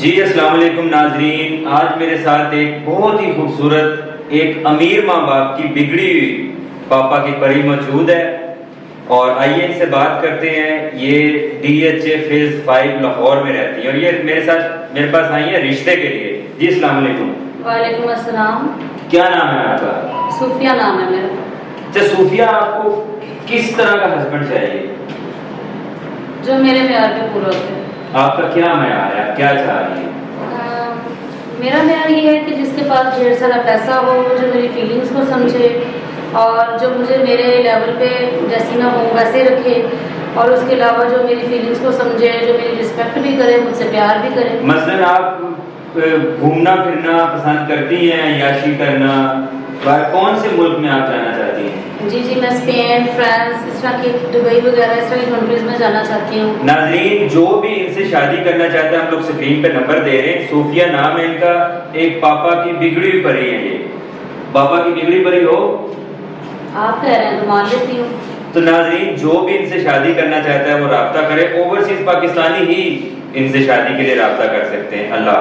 جی السلام علیکم ناظرین، آج میرے ساتھ ایک بہت ہی خوبصورت ایک امیر ماں باپ کی بگڑی ہوئی پاپا کی پری موجود ہے، اور آئیے ان سے بات کرتے ہیں۔ یہ DHA فیز 5 لاہور میں رہتی ہیں اور یہ میرے پاس آئی ہیں رشتے کے لیے۔ جی السلام علیکم۔ وعلیکم السلام۔ کیا نام ہے آپ کا؟ صوفیہ نام ہے میرا۔ اچھا صوفیہ، آپ کو کس طرح کا ہسبینڈ چاہیے؟ جو میرے معیار پہ پورا ہوتا ہے۔ آپ کا کیا معیار ہے؟ آپ کیا چاہ رہی ہیں؟ میرا معیار یہ ہے کہ جس کے پاس ڈھیر سارا پیسہ ہو، جو میری فیلنگس کو سمجھے اور جو مجھے میرے لیول پہ جیسی میں ہوں ویسے رکھے، اور اس کے علاوہ جو میری فیلنگس کو سمجھے، جو میری رسپیکٹ بھی کرے، مجھ سے پیار بھی کرے۔ مثلاً آپ گھومنا پھرنا پسند کرتی ہیں، عیاشی کرنا، کون سے ملک میں آپ جانا چاہتی ہیں؟ جی میں اسپین، فرانس، اس طرح کی دبئی وغیرہ اس طرح کی کنٹریز میں جانا چاہتی ہوں۔ ناظرین، جو بھی ان سے شادی کرنا چاہتا ہے، ہم لوگ اسکرین پہ نمبر دے رہے ہیں۔ صوفیہ نام ہے ان کا، ایک پاپا کی بگڑی ہوئی پری ہے۔ یہ پاپا کی بگڑی پری ہو، آپ کہہ رہے ہیں تو مان لیتی ہوں۔ تو ناظرین، جو بھی ان سے شادی کرنا چاہتا ہے وہ رابطہ کرے۔ اوورسیز پاکستانی ہی ان سے شادی کے لیے رابطہ کر سکتے ہیں۔ اللہ